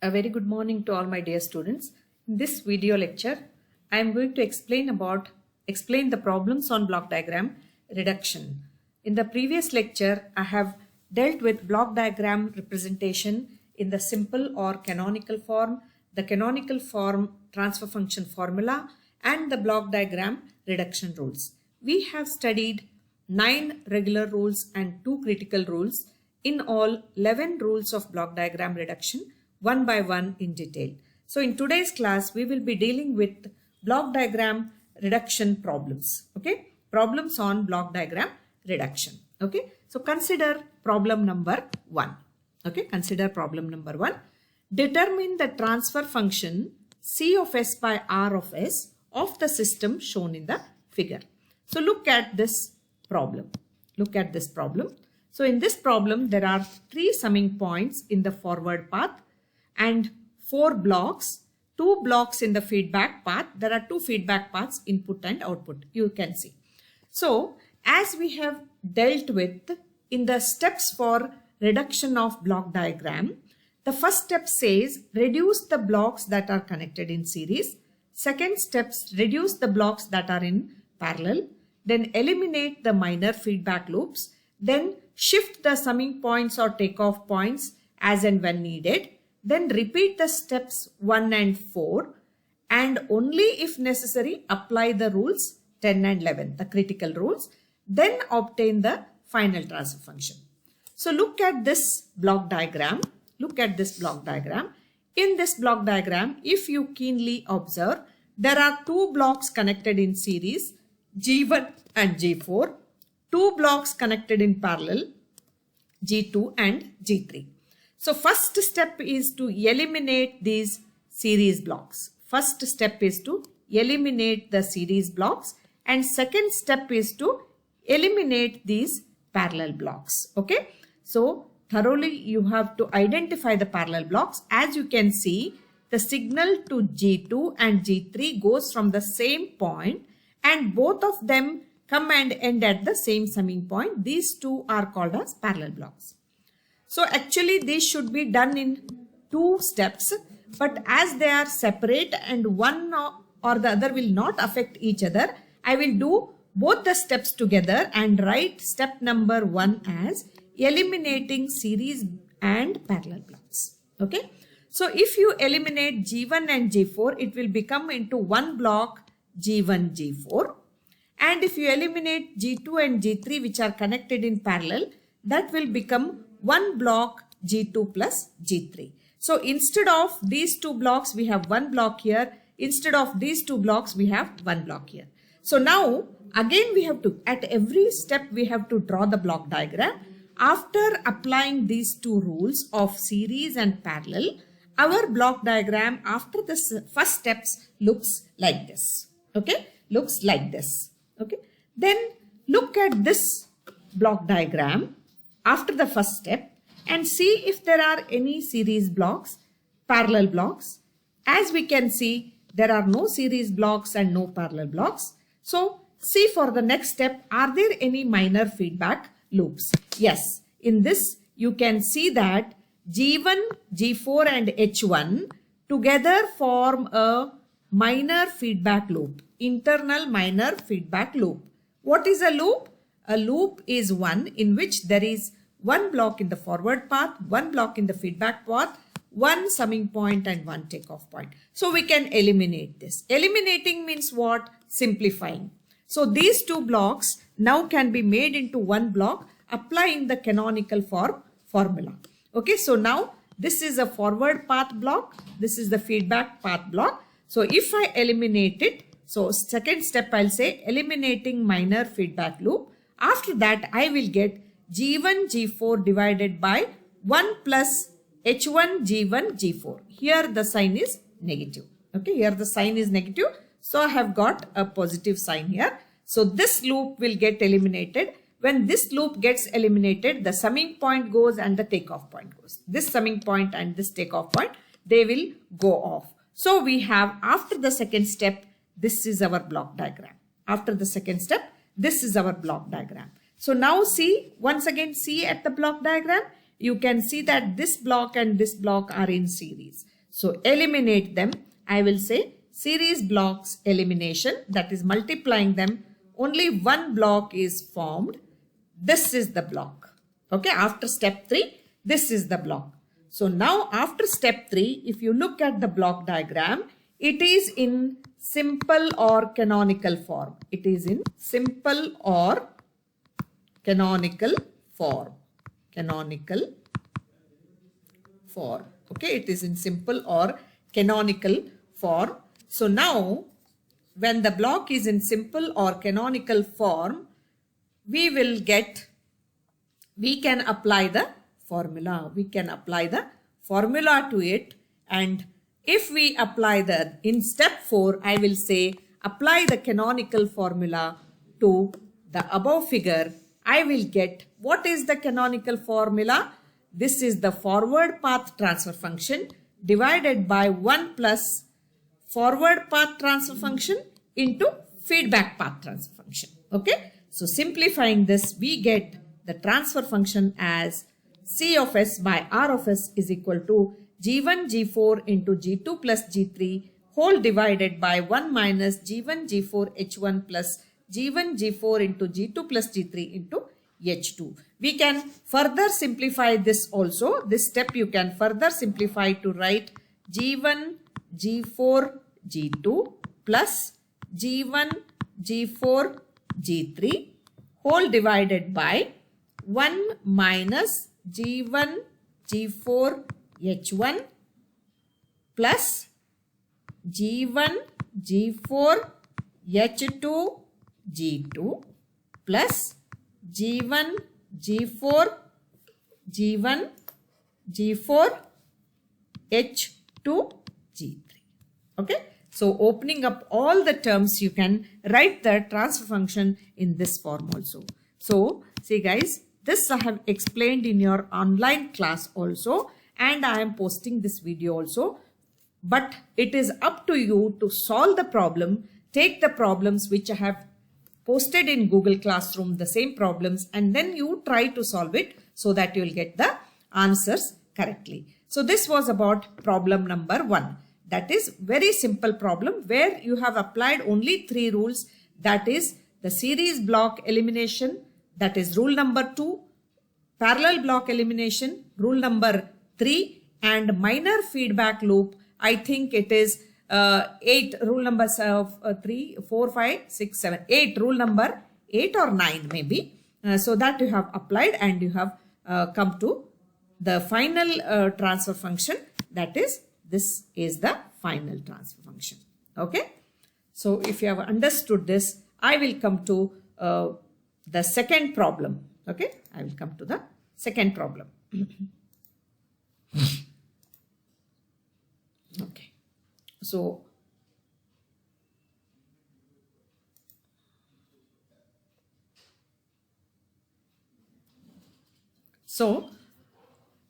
A very good morning to all my dear students. In this video lecture, I am going to explain the problems on block diagram reduction. In the previous lecture, I have dealt with block diagram representation in the simple or canonical form, the canonical form transfer function formula, and the block diagram reduction rules. We have studied 9 regular rules and 2 critical rules. In all, 11 rules of block diagram reduction, one by one in detail. So in today's class, we will be dealing with block diagram reduction problems. Okay, problems on block diagram reduction. Okay, so consider problem number 1. Okay, consider problem number 1. Determine the transfer function C of S by R of S of the system shown in the figure. So look at this problem. Look at this problem. So in this problem, there are 3 summing points in the forward path and 4 blocks, 2 blocks in the feedback path. There are 2 feedback paths, input and output, you can see. So as we have dealt with in the steps for reduction of block diagram, the first step says reduce the blocks that are connected in series. Second step, reduce the blocks that are in parallel. Then eliminate the minor feedback loops. Then shift the summing points or takeoff points as and when needed. Then repeat the steps 1 and 4 and only if necessary apply the rules 10 and 11, the critical rules. Then obtain the final transfer function. So look at this block diagram. Look at this block diagram. In this block diagram, if you keenly observe, there are 2 blocks connected in series, G1 and G4. 2 blocks connected in parallel, G2 and G3. So first step is to eliminate these series blocks. First step is to eliminate the series blocks and second step is to eliminate these parallel blocks. Okay. So thoroughly you have to identify the parallel blocks. As you can see, the signal to G2 and G3 goes from the same point and both of them come and end at the same summing point. These 2 are called as parallel blocks. So actually these should be done in 2 steps, but as they are separate and one or the other will not affect each other, I will do both the steps together and write step number 1 as eliminating series and parallel blocks. Okay. So if you eliminate G1 and G4, it will become into one block G1, G4. And if you eliminate G2 and G3 which are connected in parallel, that will become one block G2 plus G3. So instead of these 2 blocks, we have one block here. Instead of these 2 blocks, we have one block here. So now again we have to, at every step we have to draw the block diagram. After applying these 2 rules of series and parallel, our block diagram after the first steps looks like this. Okay, looks like this. Okay, then look at this block diagram after the first step and see if there are any series blocks, parallel blocks. As we can see, there are no series blocks and no parallel blocks. So see for the next step, are there any minor feedback loops? Yes, in this you can see that G1, G4 and H1 together form a minor feedback loop, internal minor feedback loop. What is a loop? A loop is one in which there is one block in the forward path, one block in the feedback path, one summing point and one takeoff point. So we can eliminate this. Eliminating means what? Simplifying. So these 2 blocks now can be made into one block applying the canonical formula. Okay, so now this is a forward path block. This is the feedback path block. So if I eliminate it, so second step I'll say eliminating minor feedback loop. After that I will get G1 G4 divided by 1 plus H1 G1 G4. Here the sign is negative. Okay, here the sign is negative. So I have got a positive sign here. So this loop will get eliminated. When this loop gets eliminated, the summing point goes and the takeoff point goes. This summing point and this takeoff point, they will go off. So we have after the second step, this is our block diagram. After the second step, this is our block diagram. So now see, once again see at the block diagram. you can see that this block and this block are in series. So eliminate them. I will say series blocks elimination, that is multiplying them. Only one block is formed. This is the block. Okay, after step 3, this is the block. So now after step 3, if you look at the block diagram, it is in simple or canonical form. It is in simple or canonical form. Canonical form. Okay, it is in simple or canonical form. So now when the block is in simple or canonical form, we can apply the formula. We can apply the formula to it. And if we apply in step 4, I will say apply the canonical formula to the above figure. I will get, what is the canonical formula? This is the forward path transfer function divided by 1 plus forward path transfer function into feedback path transfer function. Okay. So simplifying this, we get the transfer function as C of S by R of S is equal to G1 G4 into G2 plus G3 whole divided by 1 minus G1 G4 H1 plus G1 G4 into G2 plus G3 into H2. We can further simplify this also. This step you can further simplify to write G1 G4 G2 plus G1 G4 G3 whole divided by 1 minus G1 G4 H1 plus G1 G4 H2 G2 plus G1 G4 G1 G4 H2 G3. Okay. So opening up all the terms, you can write the transfer function in this form also. So see guys, this I have explained in your online class also, and I am posting this video also. But it is up to you to solve the problem. Take the problems which I have posted in Google Classroom, the same problems, and then you try to solve it so that you will get the answers correctly. So this was about problem number 1. That is very simple problem where you have applied only 3 rules. That is the series block elimination, that is rule number 2, parallel block elimination, rule number 3, and minor feedback loop. I think it is 8, rule number 3, 4, 5, 6, 7, 8, rule number 8 or 9 maybe. So that you have applied and you have come to the final transfer function. That is, this is the final transfer function. Okay. So if you have understood this, I will come to the second problem. Okay. I will come to the second problem. Okay. So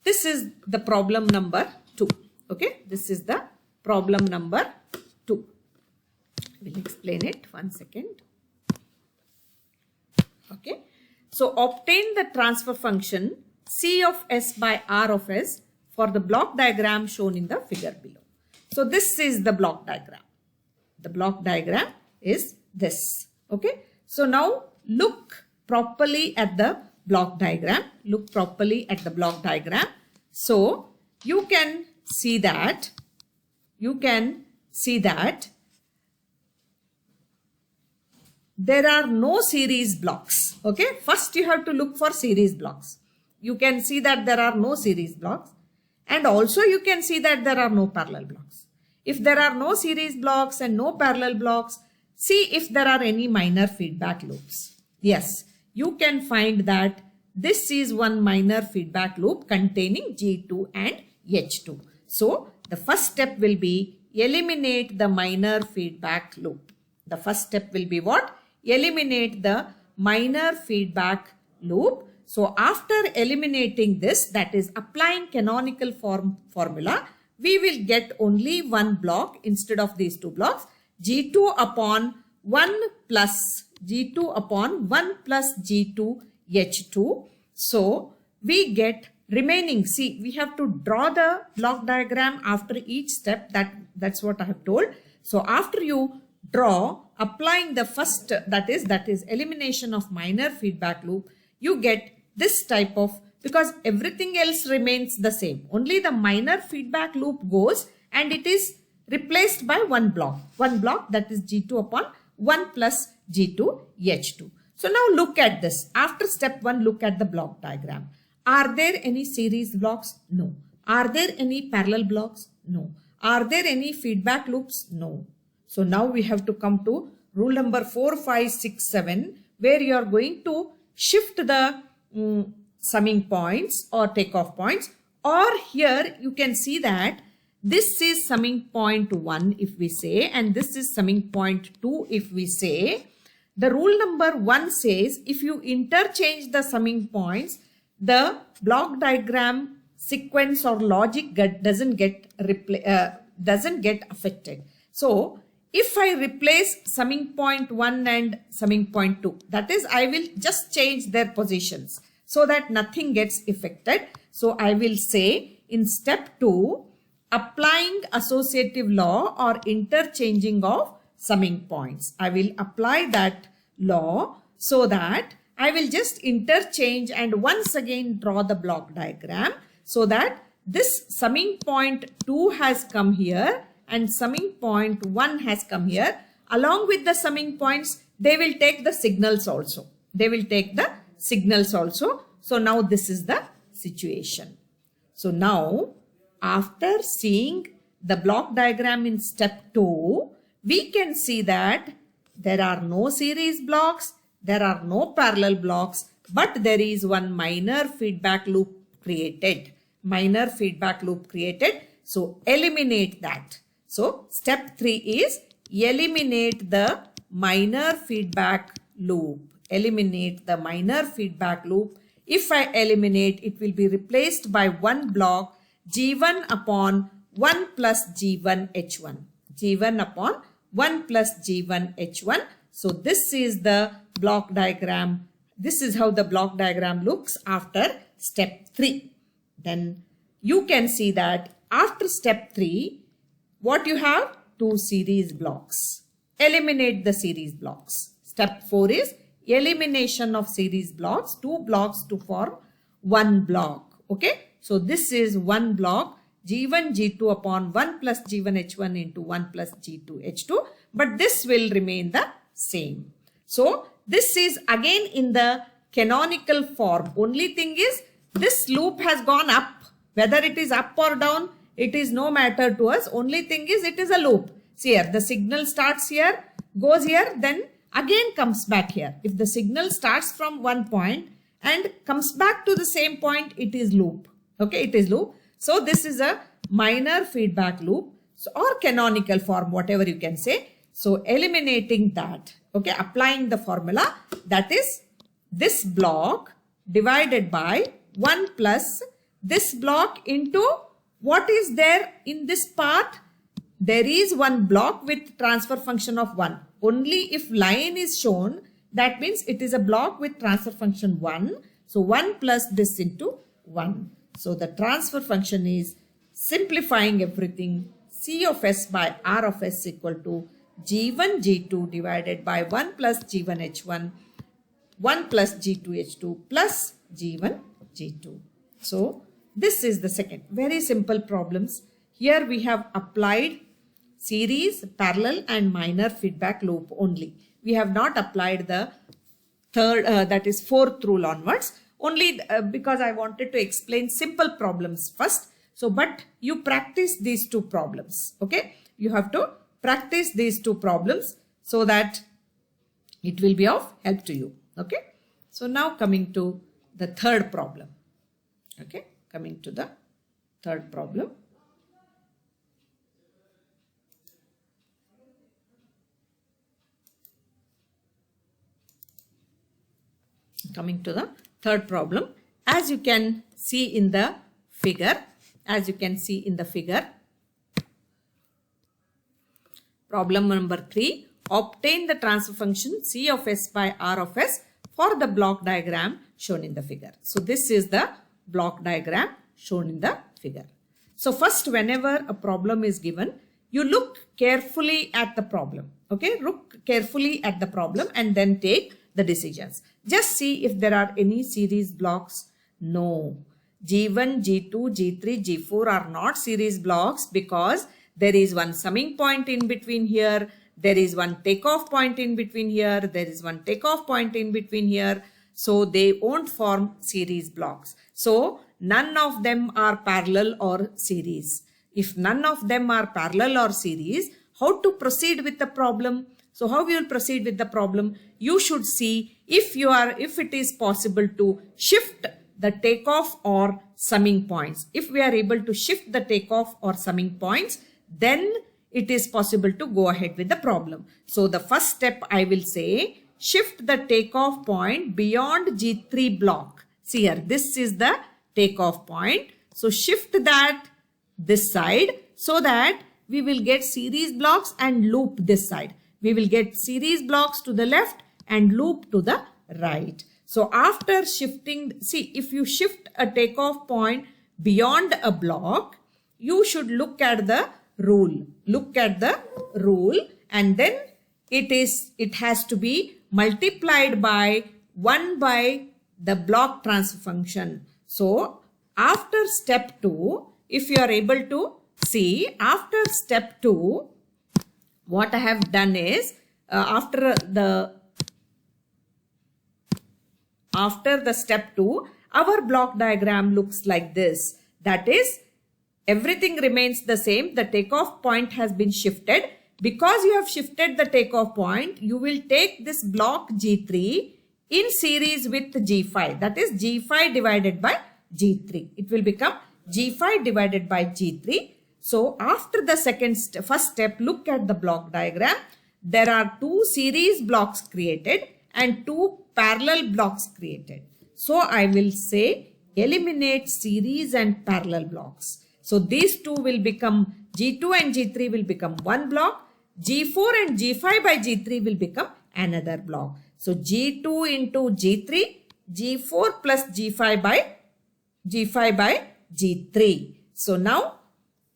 this is the problem number 2. Okay, this is the problem number 2. I will explain it. 1 second. Okay, so obtain the transfer function C of S by R of S for the block diagram shown in the figure below. So this is the block diagram. The block diagram is this. Okay, so now look properly at the block diagram. Look properly at the block diagram. So you can see that there are no series blocks. Okay, first you have to look for series blocks. You can see that there are no series blocks, and also you can see that there are no parallel blocks. If there are no series blocks and no parallel blocks, see if there are any minor feedback loops. Yes, you can find that this is one minor feedback loop containing G2 and H2. So the first step will be eliminate the minor feedback loop. The first step will be what? Eliminate the minor feedback loop. So after eliminating this, that is applying canonical formula, we will get only one block instead of these 2 blocks. G2 upon 1 plus G2 upon 1 plus G2 H2. So we get remaining, see, we have to draw the block diagram after each step. That's what I have told. So after you draw, applying the first, that is elimination of minor feedback loop, you get this type of, because everything else remains the same. Only the minor feedback loop goes and it is replaced by one block that is G2 upon 1 plus G2 H2. So now look at this. After step 1, look at the block diagram. Are there any series blocks? No. Are there any parallel blocks? No. Are there any feedback loops? No. So now we have to come to rule number 4, 5, 6, 7, where you are going to shift the summing points or takeoff points. Or here you can see that this is summing point 1 if we say, and this is summing point 2 if we say. The rule number 1 says if you interchange the summing points, the block diagram sequence or logic doesn't get affected. So if I replace summing point 1 and summing point 2, that is, I will just change their positions so that nothing gets affected. So I will say in step 2, applying associative law or interchanging of summing points. I will apply that law so that I will just interchange and once again draw the block diagram so that this summing point 2 has come here and summing point 1 has come here. Along with the summing points, they will take the signals also. So now this is the situation. So now after seeing the block diagram in step 2, we can see that there are no series blocks, there are no parallel blocks, but there is one minor feedback loop created. So eliminate that. So step 3 is eliminate the minor feedback loop. If I eliminate, it will be replaced by one block G1 upon 1 plus G1 H1. So this is the block diagram. This is how the block diagram looks after step 3. Then you can see that after step 3, what you have? 2 series blocks. Eliminate the series blocks. Step 4 is elimination of series blocks. 2 blocks to form one block. Okay. So this is one block G1 G2 upon 1 plus G1 H1 into 1 plus G2 H2. But this will remain the same. So this is again in the canonical form. Only thing is this loop has gone up. Whether it is up or down, it is no matter to us. Only thing is it is a loop. See here, the signal starts here, goes here, then again comes back here. If the signal starts from one point and comes back to the same point, it is loop. Okay, it is loop. So this is a minor feedback loop, so, or canonical form, whatever you can say. So eliminating that, okay, applying the formula, that is this block divided by 1 plus this block into what is there in this part. There is one block with transfer function of 1. Only if line is shown, that means it is a block with transfer function 1. So 1 plus this into 1. So the transfer function is simplifying everything. C of S by R of S equal to G1 G2 divided by 1 plus G1 H1, 1 plus G2 H2 plus G1 G2. So this is the second. Very simple problems. Here we have applied series, parallel and minor feedback loop only. We have not applied the third, that is fourth rule onwards. Only because I wanted to explain simple problems first. So, but you practice these two problems. Okay. You have to practice these two problems so that it will be of help to you. Okay. So now coming to the third problem. Okay. Coming to the third problem. Coming to the third problem, as you can see in the figure, problem number 3, obtain the transfer function C of S by R of S for the block diagram shown in the figure. So this is the block diagram shown in the figure. So first, whenever a problem is given, you look carefully at the problem. Okay, look carefully at the problem and then take the decisions. Just see if there are any series blocks. No. G1, G2, G3, G4 are not series blocks because there is one summing point in between here. There is one takeoff point in between here. There is one takeoff point in between here. So they won't form series blocks. So none of them are parallel or series. If none of them are parallel or series, how to proceed with the problem? So how we will proceed with the problem? You should see if it is possible to shift the takeoff or summing points. If we are able to shift the takeoff or summing points, then it is possible to go ahead with the problem. So the first step I will say, shift the takeoff point beyond G3 block. See here, this is the takeoff point. So shift that this side so that we will get series blocks and loop this side. We will get series blocks to the left and loop to the right. So after shifting, see, if you shift a takeoff point beyond a block, you should look at the rule. Look at the rule and then it has to be multiplied by 1 by the block transfer function. So after step 2, if you are able to see, after step 2, what I have done is after the step 2, our block diagram looks like this. That is, everything remains the same. The takeoff point has been shifted. Because you have shifted the takeoff point, you will take this block G3 in series with G5. That is G5 divided by G3. It will become G5 divided by G3. So after the first step, look at the block diagram. There are 2 series blocks created and 2 parallel blocks created. So I will say eliminate series and parallel blocks. So these 2 will become, G2 and G3 will become one block. G4 and G5 by G3 will become another block. So G2 into G3, G4 plus G5 by G3. So now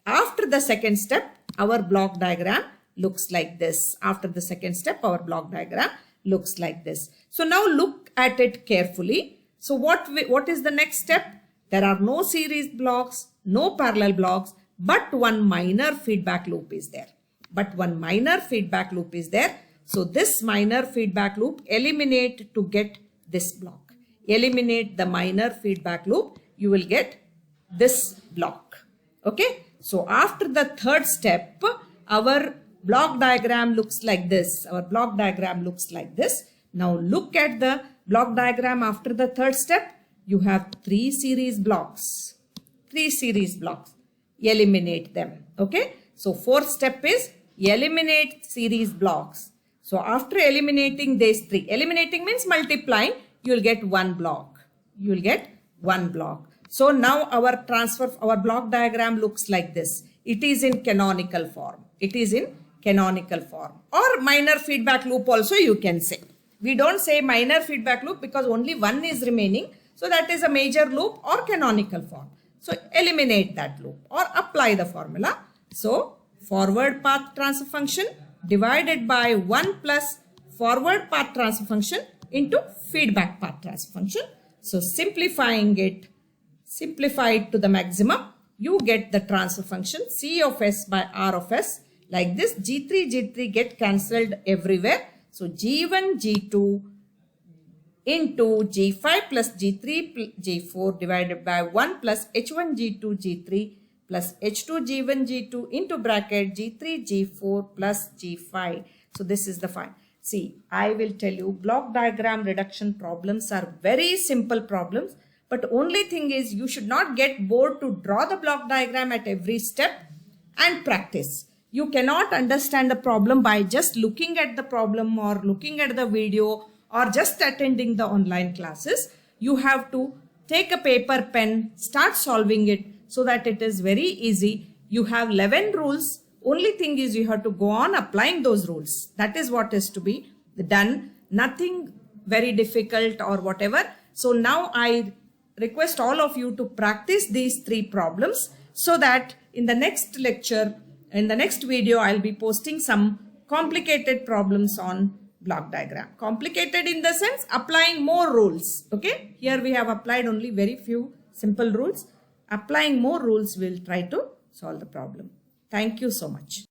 after the second step, our block diagram looks like this. After the second step, our block diagram looks like this. So now look at it carefully. So what is the next step? There are no series blocks, no parallel blocks, but one minor feedback loop is there. So this minor feedback loop, eliminate to get this block. Eliminate the minor feedback loop, you will get this block. Okay. So after the third step, our block diagram looks like this. Now look at the block diagram after the third step. You have 3 series blocks. Eliminate them. Okay. So fourth step is eliminate series blocks. So after eliminating these 3, eliminating means multiplying, you will get one block. So now our block diagram looks like this. It is in canonical form. Or minor feedback loop also you can say. We don't say minor feedback loop because only one is remaining. So that is a major loop or canonical form. So eliminate that loop or apply the formula. So forward path transfer function divided by 1 plus forward path transfer function into feedback path transfer function. So simplify it to the maximum, you get the transfer function C of S by R of S like this. G3 get cancelled everywhere. So G1 G2 into G5 plus G3 G4 divided by 1 plus H1 G2 G3 plus H2 G1 G2 into bracket G3 G4 plus G5. So this is the fine. See, I will tell you, block diagram reduction problems are very simple problems, but only thing is you should not get bored to draw the block diagram at every step and practice. You cannot understand the problem by just looking at the problem or looking at the video or just attending the online classes. You have to take a paper, pen, start solving it so that it is very easy. You have 11 rules. Only thing is you have to go on applying those rules. That is what is to be done. Nothing very difficult or whatever. So now I request all of you to practice these 3 problems so that in the next lecture, in the next video, I'll be posting some complicated problems on block diagram. Complicated in the sense applying more rules. Okay. Here we have applied only very few simple rules. Applying more rules, we'll try to solve the problem. Thank you so much.